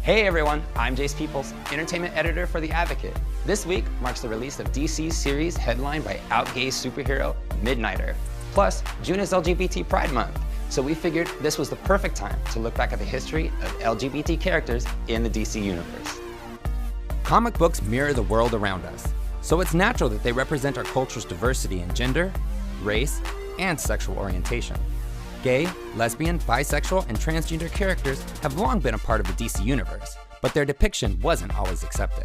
Hey everyone, I'm Jace Peoples, entertainment editor for The Advocate. This week marks the release of DC's series headlined by out gay superhero Midnighter. Plus, June is LGBT Pride Month, so we figured this was the perfect time to look back at the history of LGBT characters in the DC universe. Comic books mirror the world around us, so it's natural that they represent our culture's diversity in gender, race, and sexual orientation. Gay, lesbian, bisexual, and transgender characters have long been a part of the DC universe, but their depiction wasn't always accepted.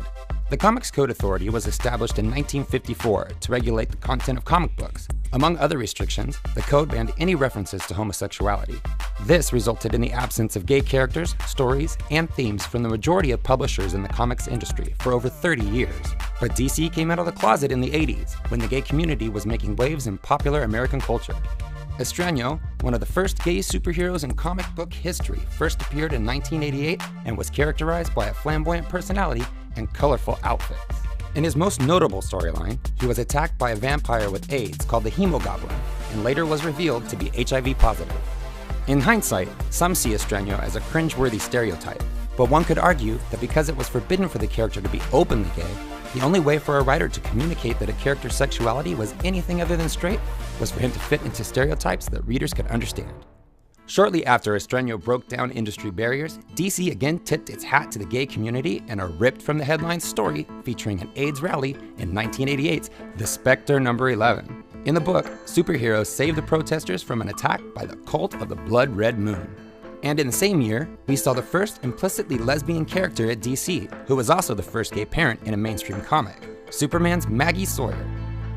The Comics Code Authority was established in 1954 to regulate the content of comic books. Among other restrictions, the code banned any references to homosexuality. This resulted in the absence of gay characters, stories, and themes from the majority of publishers in the comics industry for over 30 years. But DC came out of the closet in the 80s, when the gay community was making waves in popular American culture. Estreno, one of the first gay superheroes in comic book history, first appeared in 1988 and was characterized by a flamboyant personality and colorful outfits. In his most notable storyline, he was attacked by a vampire with AIDS called the Hemogoblin, and later was revealed to be HIV positive. In hindsight, some see Estreno as a cringeworthy stereotype, but one could argue that because it was forbidden for the character to be openly gay, the only way for a writer to communicate that a character's sexuality was anything other than straight was for him to fit into stereotypes that readers could understand. Shortly after Estreno broke down industry barriers, DC again tipped its hat to the gay community in a ripped from the headlines story featuring an AIDS rally in 1988's The Spectre No. 11. In the book, superheroes save the protesters from an attack by the cult of the Blood Red Moon. And in the same year, we saw the first implicitly lesbian character at DC, who was also the first gay parent in a mainstream comic, Superman's Maggie Sawyer.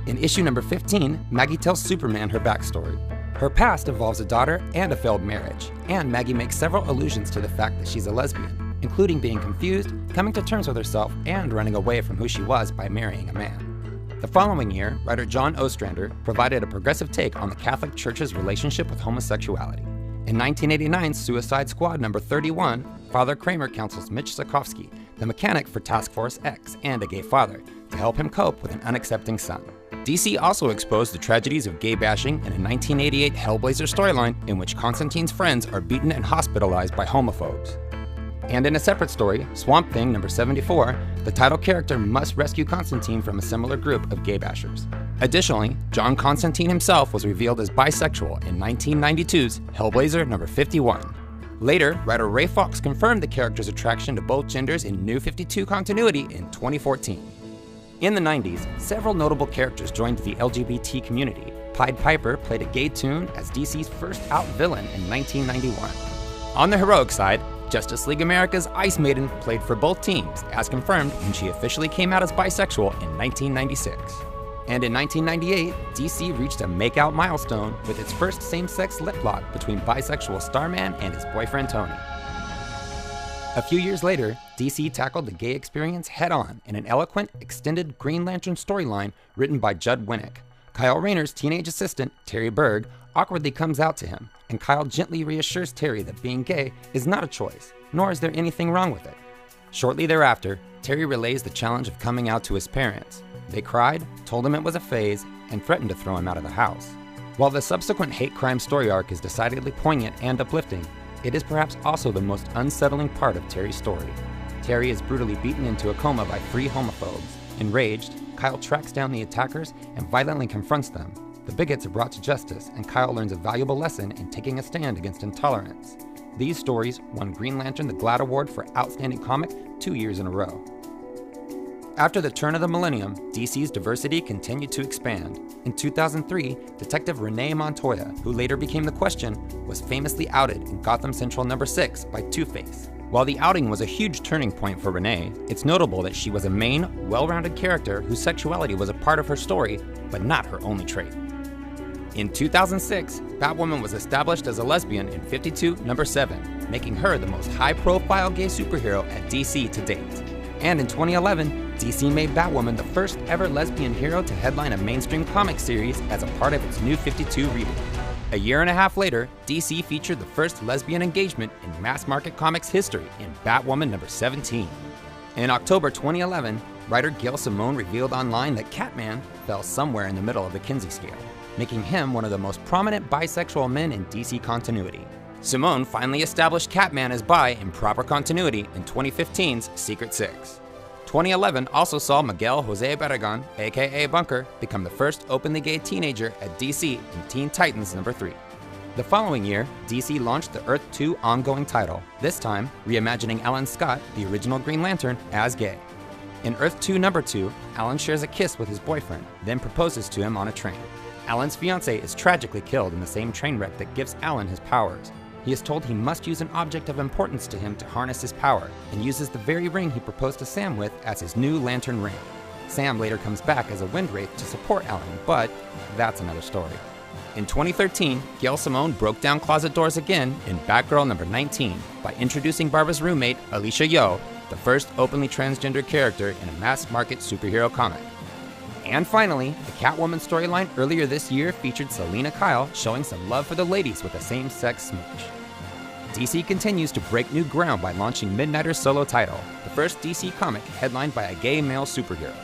In issue number 15, Maggie tells Superman her backstory. Her past involves a daughter and a failed marriage, and Maggie makes several allusions to the fact that she's a lesbian, including being confused, coming to terms with herself, and running away from who she was by marrying a man. The following year, writer John Ostrander provided a progressive take on the Catholic Church's relationship with homosexuality. In 1989's Suicide Squad number 31, Father Kramer counsels Mitch Sokovsky, the mechanic for Task Force X and a gay father, to help him cope with an unaccepting son. DC also exposed the tragedies of gay bashing in a 1988 Hellblazer storyline in which Constantine's friends are beaten and hospitalized by homophobes. And in a separate story, Swamp Thing number 74, the title character must rescue Constantine from a similar group of gay bashers. Additionally, John Constantine himself was revealed as bisexual in 1992's Hellblazer number 51. Later, writer Ray Fawkes confirmed the character's attraction to both genders in New 52 continuity in 2014. In the 90s, several notable characters joined the LGBT community. Pied Piper played a gay tune as DC's first out villain in 1991. On the heroic side, Justice League America's Ice Maiden played for both teams, as confirmed when she officially came out as bisexual in 1996. And in 1998, DC reached a make-out milestone with its first same-sex lip lock between bisexual Starman and his boyfriend Tony. A few years later, DC tackled the gay experience head-on in an eloquent, extended Green Lantern storyline written by Judd Winnick. Kyle Rayner's teenage assistant, Terry Berg, awkwardly comes out to him, and Kyle gently reassures Terry that being gay is not a choice, nor is there anything wrong with it. Shortly thereafter, Terry relays the challenge of coming out to his parents. They cried, told him it was a phase, and threatened to throw him out of the house. While the subsequent hate crime story arc is decidedly poignant and uplifting, it is perhaps also the most unsettling part of Terry's story. Terry is brutally beaten into a coma by 3 homophobes. Enraged, Kyle tracks down the attackers and violently confronts them. The bigots are brought to justice, and Kyle learns a valuable lesson in taking a stand against intolerance. These stories won Green Lantern the GLAAD Award for Outstanding Comic 2 years in a row. After the turn of the millennium, DC's diversity continued to expand. In 2003, Detective Renee Montoya, who later became the Question, was famously outed in Gotham Central No. 6 by Two-Face. While the outing was a huge turning point for Renee, it's notable that she was a main, well-rounded character whose sexuality was a part of her story, but not her only trait. In 2006, Batwoman was established as a lesbian in 52 No. 7, making her the most high-profile gay superhero at DC to date. And in 2011, DC made Batwoman the first ever lesbian hero to headline a mainstream comic series as a part of its New 52 reboot. A year and a half later, DC featured the first lesbian engagement in mass-market comics history in Batwoman No. 17. In October 2011, writer Gail Simone revealed online that Catman fell somewhere in the middle of the Kinsey scale, making him one of the most prominent bisexual men in DC continuity. Simone finally established Catman as bi in proper continuity in 2015's Secret Six. 2011 also saw Miguel Jose Barragan, aka Bunker, become the first openly gay teenager at DC in Teen Titans #3. The following year, DC launched the Earth 2 ongoing title, this time reimagining Alan Scott, the original Green Lantern, as gay. In Earth 2 #2, Alan shares a kiss with his boyfriend, then proposes to him on a train. Alan's fiancée is tragically killed in the same train wreck that gives Alan his powers. He is told he must use an object of importance to him to harness his power, and uses the very ring he proposed to Sam with as his new lantern ring. Sam later comes back as a wind wraith to support Alan, but that's another story. In 2013, Gail Simone broke down closet doors again in Batgirl #19 by introducing Barbara's roommate, Alicia Yeoh, the first openly transgender character in a mass-market superhero comic. And finally, the Catwoman storyline earlier this year featured Selena Kyle showing some love for the ladies with a same-sex smooch. DC continues to break new ground by launching Midnighter's solo title, the first DC comic headlined by a gay male superhero.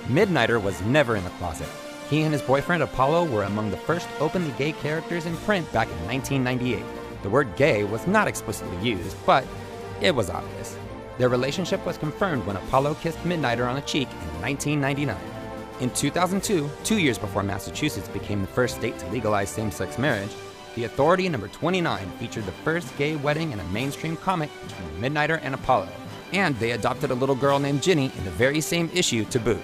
Midnighter was never in the closet. He and his boyfriend Apollo were among the first openly gay characters in print back in 1998. The word gay was not explicitly used, but it was obvious. Their relationship was confirmed when Apollo kissed Midnighter on the cheek in 1999. In 2002, 2 years before Massachusetts became the first state to legalize same-sex marriage, The Authority #29 featured the first gay wedding in a mainstream comic between Midnighter and Apollo, and they adopted a little girl named Ginny in the very same issue to boot.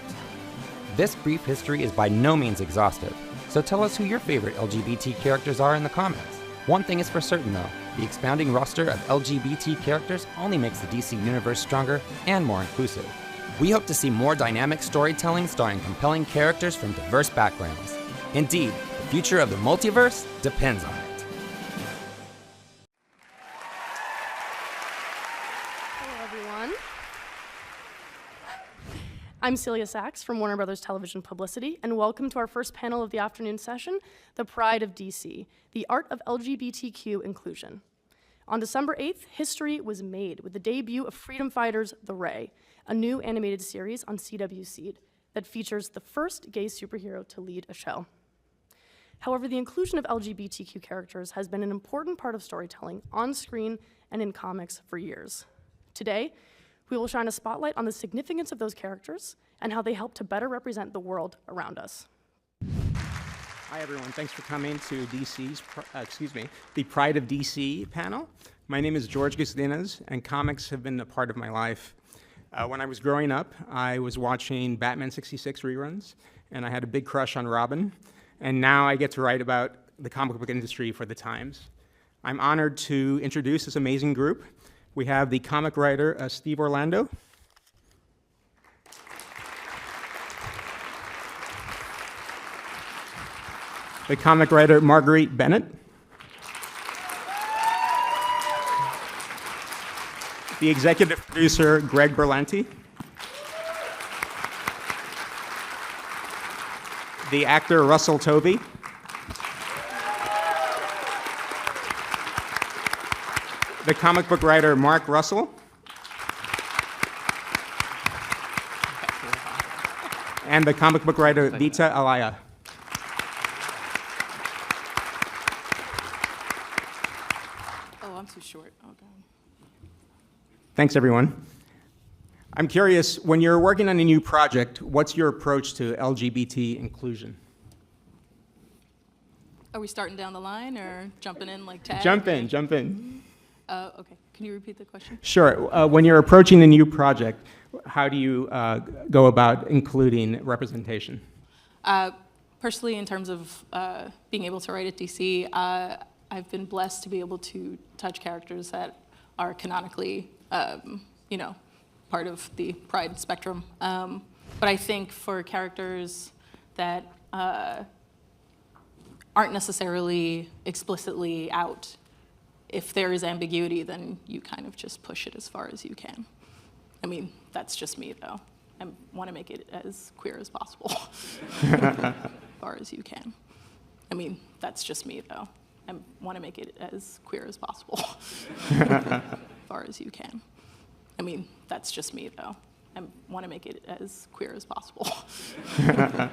This brief history is by no means exhaustive, so tell us who your favorite LGBT characters are in the comments. One thing is for certain though, the expounding roster of LGBT characters only makes the DC universe stronger and more inclusive. We hope to see more dynamic storytelling starring compelling characters from diverse backgrounds. Indeed, the future of the multiverse depends on it. Hello, everyone. I'm Celia Sachs from Warner Brothers Television Publicity, and welcome to our first panel of the afternoon session, The Pride of DC, the Art of LGBTQ Inclusion. On December 8th, history was made with the debut of freedom fighters The Ray, a new animated series on CW Seed that features the first gay superhero to lead a show. However, the inclusion of LGBTQ characters has been an important part of storytelling on screen and in comics for years. Today, we will shine a spotlight on the significance of those characters and how they help to better represent the world around us. Hi everyone, thanks for coming to the Pride of DC panel. My name is George Gustinez, and comics have been a part of my life. When I was growing up, I was watching Batman '66 reruns, and I had a big crush on Robin, and now I get to write about the comic book industry for the Times. I'm honored to introduce this amazing group. We have the comic writer, Steve Orlando. The comic writer, Marguerite Bennett. The executive producer, Greg Berlanti. The actor, Russell Tovey. The comic book writer, Mark Russell. And the comic book writer, Vita Alaya. Oh, I'm too short. Oh, God. Thanks, everyone. I'm curious, when you're working on a new project, what's your approach to LGBT inclusion? Are we starting down the line or jumping in like tag? Jump in. Okay, can you repeat the question? Sure. When you're approaching a new project, how do you go about including representation? Personally, in terms of being able to write at DC, I've been blessed to be able to touch characters that are canonically, part of the Pride spectrum. But I think for characters that aren't necessarily explicitly out, if there is ambiguity, then you kind of just push it as far as you can. I mean, that's just me, though. I want to make it as queer as possible. As far as you can. I mean, that's just me, though. I want to make it as queer as possible. As far as you can. I mean, that's just me, though. I want to make it as queer as possible. As